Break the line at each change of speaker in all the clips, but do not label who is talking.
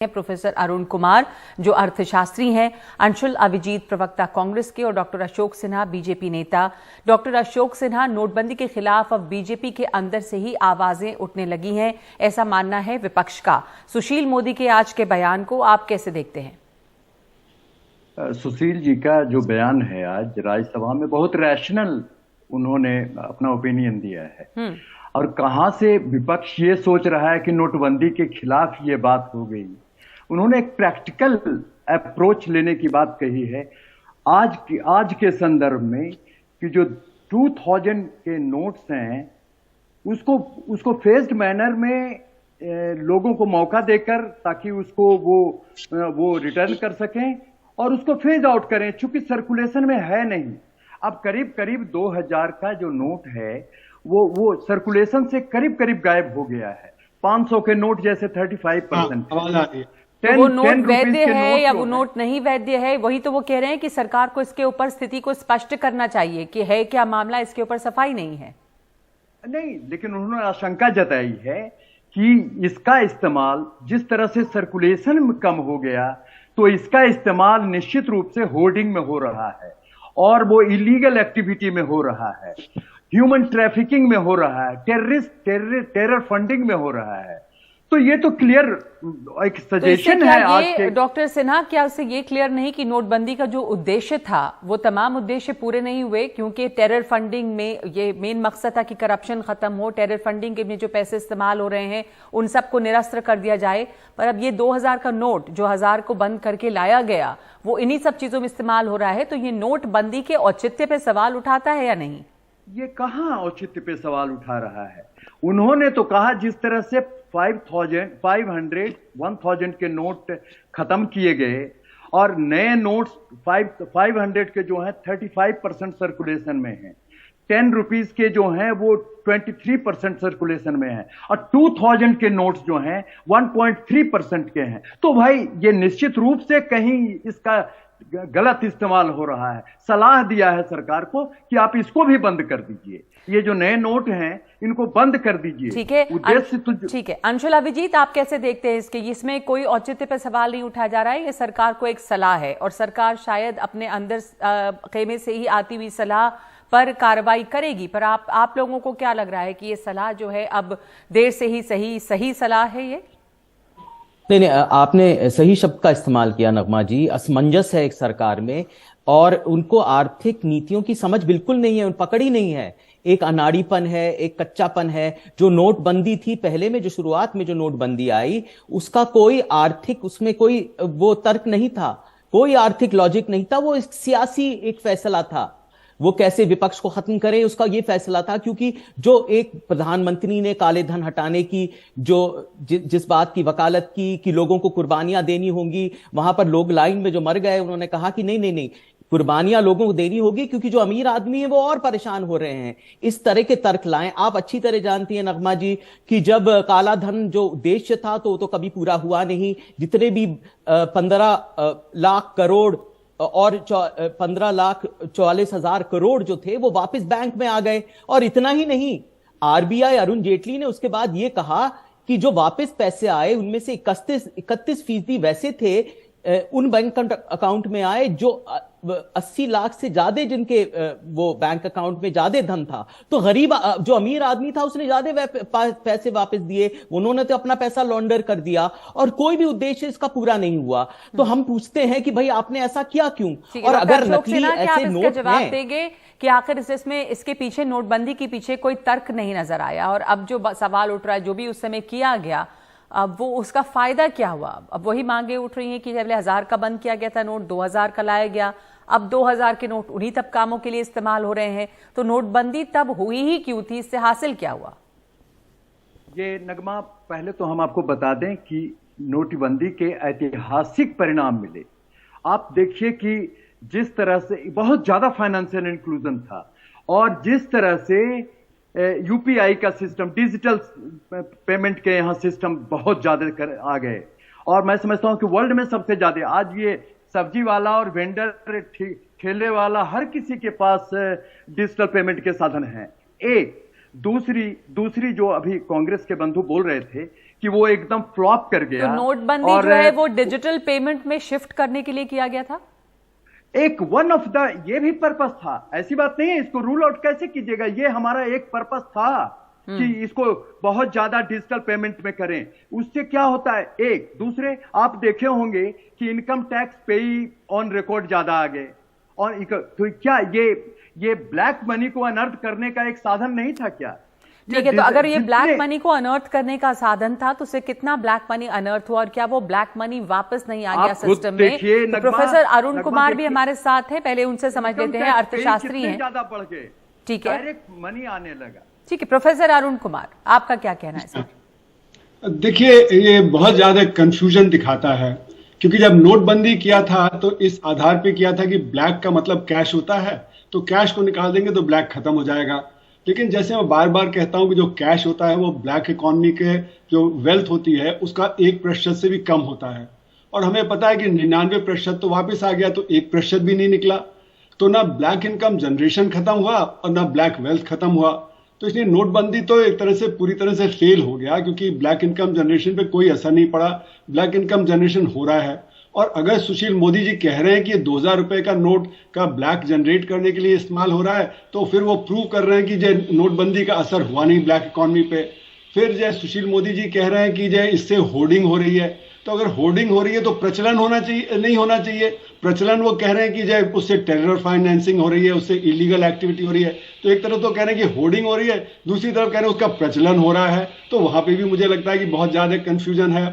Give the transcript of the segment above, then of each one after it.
Professor Arun Kumar जो अर्थशास्त्री हैं, अंशुल अभिजीत प्रवक्ता कांग्रेस के और डॉक्टर अशोक सिन्हा बीजेपी नेता। डॉक्टर अशोक सिन्हा, नोटबंदी के खिलाफ अब बीजेपी के अंदर से ही आवाजें उठने लगी हैं, ऐसा मानना है विपक्ष का। सुशील मोदी के आज के बयान को आप कैसे देखते हैं?
सुशील जी का जो बयान है आज राज्यसभा में, बहुत रैशनल उन्होंने अपना ओपिनियन दिया है। और कहां से विपक्ष ये सोच रहा है कि नोटबंदी के खिलाफ ये बात हो गई। उन्होंने एक प्रैक्टिकल अप्रोच लेने की बात कही है आज के संदर्भ में कि जो 2000 के नोट्स हैं उसको फेज्ड मैनर में लोगों को मौका देकर ताकि उसको वो रिटर्न कर सकें और उसको फेज आउट करें, चूंकि सर्कुलेशन में है नहीं। अब करीब करीब 2000 का जो नोट है वो सर्कुलेशन से करीब करीब गायब हो गया है। 500 के नोट जैसे 35%।
तो वो नोट वैध है या वो नोट नहीं वैध है, वही तो वो कह रहे हैं कि सरकार को इसके ऊपर स्थिति को स्पष्ट करना चाहिए कि है क्या मामला, इसके ऊपर सफाई नहीं है।
नहीं, लेकिन उन्होंने आशंका जताई है कि इसका इस्तेमाल जिस तरह से सर्कुलेशन में कम हो गया तो इसका इस्तेमाल निश्चित रूप से होर्डिंग में हो रहा है और वो इलीगल एक्टिविटी में हो रहा है, ह्यूमन ट्रैफिकिंग में हो रहा है, टेरर फंडिंग में हो रहा है। तो ये तो क्लियर एक सजेशन है आज के।
डॉक्टर सिन्हा, क्या उससे ये क्लियर नहीं कि नोटबंदी का जो उद्देश्य था वो तमाम उद्देश्य पूरे नहीं हुए? क्योंकि टेरर फंडिंग में ये मेन मकसद था कि करप्शन खत्म हो, टेरर फंडिंग में जो पैसे इस्तेमाल हो रहे हैं उन सबको निरस्त कर दिया जाए। पर अब ये 2000 का नोट जो 1000 को बंद करके लाया गया वो इन्हीं सब चीजों में इस्तेमाल हो रहा है। तो ये नोटबंदी के औचित्य पे सवाल उठाता है या नहीं?
ये कहां औचित्य पे सवाल उठा रहा है? उन्होंने तो कहा जिस तरह से 1000 के नोट खत्म किए गए और नए नोट्स 500 के जो हैं 35% सर्कुलेशन में हैं, 10 रुपीज के जो हैं वो 23% सर्कुलेशन में हैं और 2000 के नोट्स जो हैं 1.3% के हैं। तो भाई ये निश्चित रूप से कहीं इसका गलत इस्तेमाल हो रहा है। सलाह दिया है सरकार को कि आप इसको भी बंद कर दीजिए, ये जो नए नोट हैं इनको बंद कर दीजिए।
ठीक है, ठीक है। अंशुल अभिजीत, आप कैसे देखते हैं इसमें कोई औचित्य पे सवाल नहीं उठाया जा रहा है, ये सरकार को एक सलाह है और सरकार शायद अपने अंदर खेमे से ही आती हुई सलाह पर कार्रवाई करेगी। पर आप लोगों को क्या लग रहा है कि ये सलाह जो है अब देर से ही सही सलाह है? ये
नहीं, आपने सही शब्द का इस्तेमाल किया नगमा जी। असमंजस है एक सरकार में और उनको आर्थिक नीतियों की समझ बिल्कुल नहीं है, उन पकड़ ही नहीं है। एक अनाड़ीपन है, एक कच्चापन है। जो नोटबंदी थी पहले में, जो शुरुआत में जो नोटबंदी आई, उसका कोई आर्थिक, उसमें कोई वो तर्क नहीं था, कोई आर्थिक लॉजिक नहीं था। वो एक सियासी एक फैसला था, वो कैसे विपक्ष को खत्म करे उसका ये फैसला था। क्योंकि जो एक प्रधानमंत्री ने काले धन हटाने की जिस बात की वकालत की कि लोगों को कुर्बानियां देनी होंगी, वहां पर लोग लाइन में जो मर गए, उन्होंने कहा कि नहीं, कुर्बानियां लोगों को देनी होगी क्योंकि जो अमीर आदमी है वो और परेशान हो रहे हैं। इस तरह के तर्क लाएं। आप अच्छी तरह जानती हैं नगमा जी कि जब काला धन जो उद्देश्य था तो कभी पूरा हुआ नहीं। जितने भी 15 लाख करोड़ और 15,44,000 करोड़ जो थे वो वापस बैंक में आ गए। और इतना ही नहीं, आरबीआई अरुण जेटली ने उसके बाद ये कहा कि जो वापस पैसे आए उनमें से 31% वैसे थे उन बैंक अकाउंट में आए जो 80 लाख से ज्यादा जिनके वो बैंक अकाउंट में ज्यादा धन था। तो गरीब जो अमीर आदमी था उसने ज्यादा पैसे वापस दिए, उन्होंने तो अपना पैसा लॉन्डर कर दिया और कोई भी उद्देश्य इसका पूरा नहीं हुआ। तो हम पूछते हैं कि भाई आपने ऐसा किया क्यों? और अगर नकली ऐसे नोट
जवाब देंगे कि आखिर इसके पीछे, नोटबंदी के पीछे कोई तर्क नहीं नजर आया और अब जो सवाल उठ रहा है, जो भी उस समय किया गया, अब वो उसका फायदा क्या हुआ? अब वही मांगे उठ रही हैं कि पहले 1000 का बंद किया गया था नोट, 2000 का लाया गया, अब 2000 के नोट उन्हीं तब कामों के लिए इस्तेमाल हो रहे हैं। तो नोटबंदी तब हुई ही क्यों थी? इससे हासिल क्या हुआ?
ये नगमा, पहले तो हम आपको बता दें कि नोटबंदी के ऐतिहासिक परिणाम मिले। आप देखिए कि जिस तरह से बहुत ज्यादा फाइनेंशियल इंक्लूजन था और जिस तरह से यूपीआई का सिस्टम, डिजिटल पेमेंट के यहाँ सिस्टम बहुत ज्यादा आ गए और मैं समझता हूं कि वर्ल्ड में सबसे ज्यादा आज ये सब्जी वाला और वेंडर, ठेले वाला, हर किसी के पास डिजिटल पेमेंट के साधन हैं। एक दूसरी जो अभी कांग्रेस के बंधु बोल रहे थे कि वो एकदम फ्लॉप कर गया।
तो नोटबंदी जो है वो डिजिटल पेमेंट में शिफ्ट करने के लिए किया गया था।
एक वन ऑफ द ये भी पर्पस था, ऐसी बात नहीं है, इसको रूल आउट कैसे कीजिएगा, ये हमारा एक पर्पस था कि इसको बहुत ज्यादा डिजिटल पेमेंट में करें। उससे क्या होता है, एक दूसरे आप देखे होंगे कि इनकम टैक्स पेई ऑन रिकॉर्ड ज्यादा आ गए, और तो क्या ये ब्लैक मनी को अनर्थ करने का एक साधन नहीं था क्या?
ठीक है, तो अगर ये ब्लैक मनी को अनर्थ करने का साधन था तो उससे कितना ब्लैक मनी अनर्थ हुआ और क्या वो ब्लैक मनी वापस नहीं आ गया सिस्टम में? तो प्रोफेसर अरुण कुमार भी हमारे साथ हैं, पहले उनसे समझ लेते हैं, अर्थशास्त्री हैं।
ज्यादा बढ़ गए,
ठीक है,
डायरेक्ट मनी आने लगा।
ठीक है, प्रोफेसर अरुण कुमार आपका क्या कहना है सर?
देखिए, ये बहुत ज्यादा कंफ्यूजन दिखाता है, क्योंकि जब नोटबंदी किया था तो इस आधार पे किया था कि ब्लैक का मतलब कैश होता है, तो कैश को निकाल देंगे तो ब्लैक खत्म हो जाएगा। लेकिन जैसे मैं बार बार कहता हूं कि जो कैश होता है वो ब्लैक इकोनॉमी के जो वेल्थ होती है उसका 1% से भी कम होता है, और हमें पता है कि 99% तो वापस आ गया, तो 1% भी नहीं निकला। तो ना ब्लैक इनकम जनरेशन खत्म हुआ और ना ब्लैक वेल्थ खत्म हुआ। तो इसलिए नोटबंदी तो एक तरह से पूरी तरह से फेल हो गया, क्योंकि ब्लैक इनकम जनरेशन पे कोई असर नहीं पड़ा। ब्लैक इनकम जनरेशन हो रहा है, और अगर सुशील मोदी जी कह रहे हैं कि 2000 रुपए का नोट का ब्लैक जनरेट करने के लिए इस्तेमाल हो रहा है, तो फिर वो प्रूव कर रहे हैं कि जो नोटबंदी का असर हुआ नहीं ब्लैक इकोनॉमी पे। फिर जो सुशील मोदी जी कह रहे हैं कि जो इससे होर्डिंग हो रही है, तो अगर होर्डिंग हो रही है तो प्रचलन होना चाहिए, नहीं होना चाहिए प्रचलन। वो कह रहे हैं कि जो उससे टेरर फाइनेंसिंग हो रही है, उससे इलीगल एक्टिविटी हो रही है। तो एक तरफ तो कह रहे हैं कि होर्डिंग हो रही है, दूसरी तरफ कह रहे हैं उसका प्रचलन हो रहा है। तो वहां पर भी मुझे लगता है कि बहुत ज्यादा कंफ्यूजन है।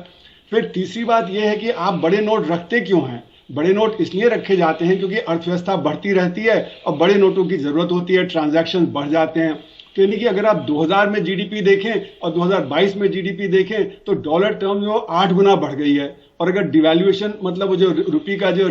फिर तीसरी बात यह है कि आप बड़े नोट रखते क्यों हैं? बड़े नोट इसलिए रखे जाते हैं क्योंकि अर्थव्यवस्था बढ़ती रहती है और बड़े नोटों की जरूरत होती है, ट्रांजैक्शन बढ़ जाते हैं। तो यानी कि अगर आप 2000 में जीडीपी देखें और 2022 में जीडीपी देखें तो डॉलर टर्म में वो 8 गुना बढ़ गई है। और अगर डिवैल्यूएशन मतलब वो जो रुपये का जो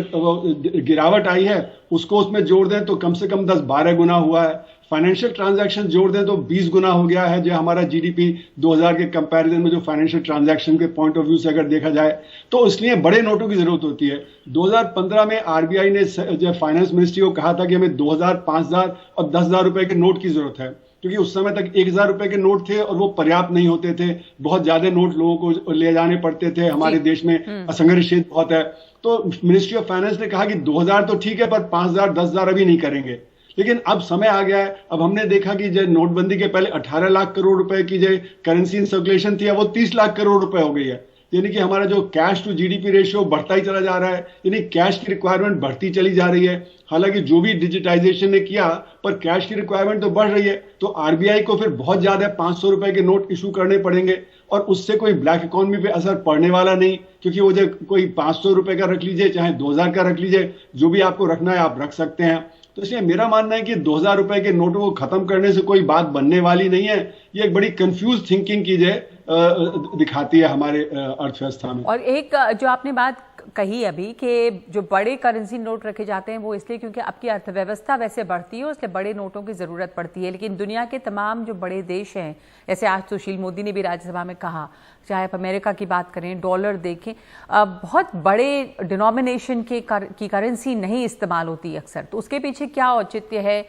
गिरावट आई है उसको उसमें जोड़ दें तो कम से कम 10-12 गुना हुआ है। फाइनेंशियल ट्रांजैक्शन जोड़ दें तो 20 गुना हो गया है जो हमारा जीडीपी 2000 के कंपैरिजन में, जो फाइनेंशियल ट्रांजैक्शन के पॉइंट ऑफ व्यू से अगर देखा जाए तो इसलिए बड़े नोटों की जरूरत होती है। 2015 में आरबीआई ने जो फाइनेंस मिनिस्ट्री को कहा था कि हमें 2000, 5000 और 10,000 रुपए के नोट की जरूरत है, क्योंकि उस समय तक 1000 रुपए के नोट थे और वो पर्याप्त नहीं होते थे। बहुत ज्यादा नोट लोगों को ले जाने पड़ते थे, हमारे देश में असंगठित क्षेत्र बहुत है। तो मिनिस्ट्री ऑफ फाइनेंस ने कहा कि 2000 तो ठीक है पर 5000, 10,000 अभी नहीं करेंगे। लेकिन अब समय आ गया है, अब हमने देखा कि जो नोटबंदी के पहले 18 लाख करोड़ रुपए की जो करेंसी इन सर्कुलेशन थी वो 30 लाख करोड़ रुपए हो गई है। यानी कि हमारा जो कैश टू जीडीपी रेशियो बढ़ता ही चला जा रहा है, यानी कैश की रिक्वायरमेंट बढ़ती चली जा रही है। हालांकि जो भी डिजिटाइजेशन ने किया पर कैश की रिक्वायरमेंट तो बढ़ रही है। तो आरबीआई को फिर बहुत ज्यादा 500 रुपए के नोट इशू करने पड़ेंगे और उससे कोई ब्लैक इकोनॉमी पे असर पड़ने वाला नहीं, क्योंकि वो जो कोई 500 रुपए का रख लीजिए चाहे 2000 का रख लीजिए, जो भी आपको रखना है आप रख सकते हैं। तो इसलिए मेरा मानना है कि 2000 रुपए के नोटों को खत्म करने से कोई बात बनने वाली नहीं है। ये एक बड़ी कंफ्यूज थिंकिंग की दिखाती है हमारे अर्थव्यवस्था में।
और एक जो आपने बात कही अभी कि जो बड़े करेंसी नोट रखे जाते हैं वो इसलिए क्योंकि आपकी अर्थव्यवस्था वैसे बढ़ती है, इसलिए बड़े नोटों की जरूरत पड़ती है। लेकिन दुनिया के तमाम जो बड़े देश हैं, जैसे आज सुशील मोदी ने भी राज्यसभा में कहा, चाहे आप अमेरिका की बात करें, डॉलर देखें, बहुत बड़े डिनोमिनेशन की करेंसी नहीं इस्तेमाल होती अक्सर। तो उसके पीछे क्या औचित्य है?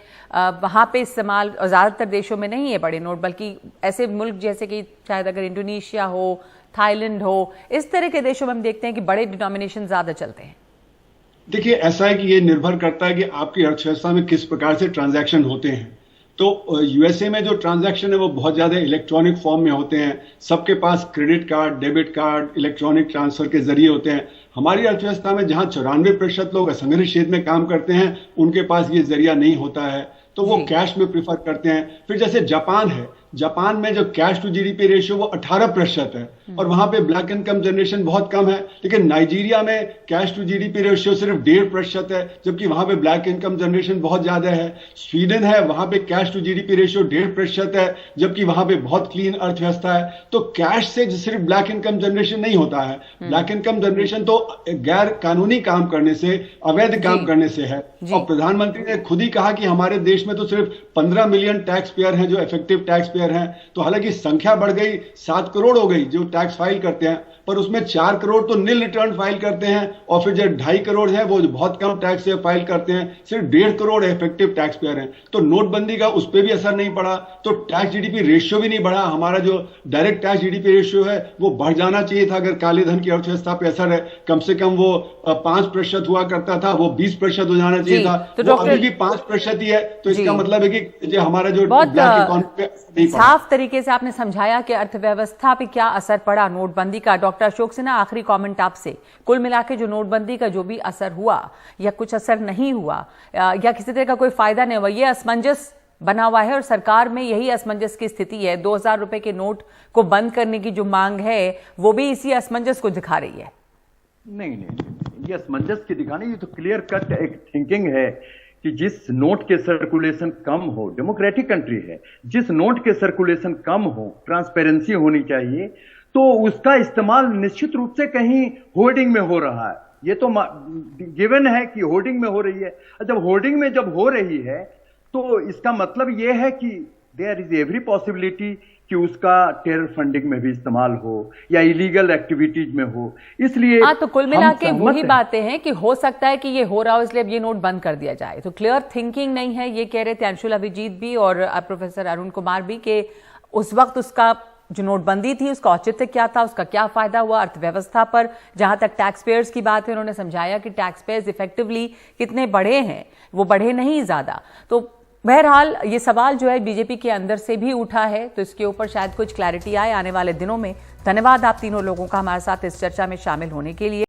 वहाँ पे इस्तेमाल ज़्यादातर देशों में नहीं है बड़े नोट, बल्कि ऐसे मुल्क जैसे कि शायद अगर इंडोनेशिया हो, थाईलैंड हो, इस तरह के देशों में हम देखते हैं कि बड़े डिनोमिनेशन ज्यादा चलते हैं।
देखिए, ऐसा है कि ये निर्भर करता है कि आपकी अर्थव्यवस्था में किस प्रकार से ट्रांजैक्शन होते हैं। तो यूएसए में जो ट्रांजैक्शन है वो बहुत ज्यादा इलेक्ट्रॉनिक फॉर्म में होते हैं, सबके पास credit card, debit card, electronic transfer के जरिए होते हैं। हमारी अर्थव्यवस्था में जहां 94% लोग असंगठित क्षेत्र में काम करते हैं उनके पास ये जरिया नहीं होता है, तो वो कैश में प्रिफर करते हैं। फिर जैसे जापान है, जापान में जो कैश टू जीडीपी रेशियो वो 18% है और वहां पे ब्लैक इनकम जनरेशन बहुत कम है। लेकिन नाइजीरिया में कैश टू जीडीपी रेशियो सिर्फ 1.5% है, जबकि वहां पे ब्लैक इनकम जनरेशन बहुत ज्यादा है। स्वीडन है, वहां पे कैश टू जीडीपी रेशियो 1.5% है, जबकि वहां पे बहुत क्लीन अर्थव्यवस्था है। तो कैश से सिर्फ ब्लैक इनकम जनरेशन नहीं होता है, ब्लैक इनकम जनरेशन तो गैर कानूनी काम करने से, अवैध काम करने से है। और प्रधानमंत्री ने खुद ही कहा कि हमारे देश में तो सिर्फ 15 मिलियन टैक्स पेयर हैं जो इफेक्टिव टैक्स पेयर हैं। तो हालांकि संख्या बढ़ गई, 7 करोड़ हो गई जो टैक्स फाइल करते हैं, पर उसमें 4 करोड़ तो नील रिटर्न फाइल करते हैं, और फिर जो 2.5 करोड़ है वो बहुत कम टैक्स से फाइल करते हैं, सिर्फ 1.5 करोड़ इफेक्टिव टैक्स पेयर हैं। तो नोटबंदी का उस पर भी असर नहीं पड़ा, तो टैक्स जीडीपी रेशियो भी नहीं बढ़ा। हमारा जो डायरेक्ट टैक्स जीडीपी रेशियो है वो बढ़ जाना चाहिए था। अगर काले धन की अर्थव्यवस्था पे असर है, कम से कम वो 5% हुआ करता था, वो 20% हो जाना चाहिए था,
तो
वो अभी भी 5% ही है। तो इसका मतलब है कि जो हमारा जो
बहुत
ब्लैक इकोनॉमी पे नहीं पड़ा।
साफ तरीके से आपने समझाया कि अर्थव्यवस्था पे क्या असर पड़ा नोटबंदी का। डॉक्टर अशोक सिन्हा, आखिरी कमेंट आपसे, कुल मिला के जो नोटबंदी का जो भी असर हुआ या कुछ असर नहीं हुआ या किसी तरह का कोई फायदा नहीं हुआ, ये असमंजस बना हुआ है और सरकार में यही असमंजस की स्थिति है। 2000 रुपए के नोट को बंद करने की जो मांग है वो भी इसी असमंजस को दिखा रही है।
नहीं, ये असमंजस की दिखाने, ये तो क्लियर कट एक थिंकिंग है कि जिस नोट के सर्कुलेशन कम हो, डेमोक्रेटिक कंट्री है, जिस नोट के सर्कुलेशन कम हो, ट्रांसपेरेंसी होनी चाहिए, तो उसका इस्तेमाल निश्चित रूप से कहीं होर्डिंग में हो रहा है। ये तो गिवन है कि होर्डिंग में हो रही है। जब होर्डिंग में जब हो रही है तो इसका मतलब यह है कि देयर इज एवरी पॉसिबिलिटी कि उसका टेरर फंडिंग में भी इस्तेमाल हो या इलीगल एक्टिविटीज में हो। इसलिए
तो कुल मिला के वही बातें हैं कि हो सकता है कि ये हो रहा हो, इसलिए अब ये नोट बंद कर दिया जाए। तो क्लियर थिंकिंग नहीं है, ये कह रहे थे अंशुल अभिजीत भी और प्रोफेसर अरुण कुमार भी, कि उस वक्त उसका जो नोटबंदी थी उसका औचित्य क्या था, उसका क्या फायदा हुआ अर्थव्यवस्था पर। जहां तक टैक्स पेयर्स की बात है, उन्होंने समझाया कि टैक्स पेयर्स इफेक्टिवली कितने बढ़े हैं, वो बढ़े नहीं ज्यादा। तो बहरहाल ये सवाल जो है बीजेपी के अंदर से भी उठा है, तो इसके ऊपर शायद कुछ क्लैरिटी आए आने वाले दिनों में। धन्यवाद आप तीनों लोगों का हमारे साथ इस चर्चा में शामिल होने के लिए।